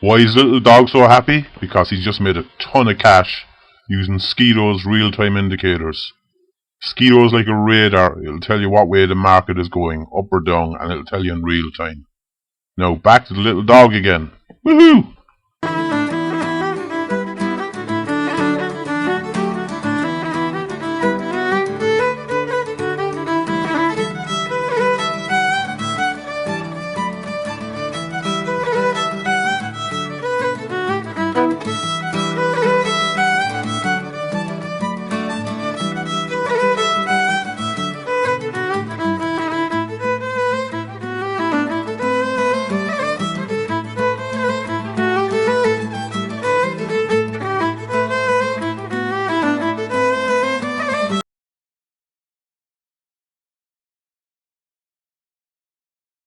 Why is little dog so happy? Because he's just made a ton of cash using Skido's real-time indicators. Skido's like a radar. It'll tell you what way the market is going, up or down, and it'll tell you in real time. Now back to the little dog again. Woohoo!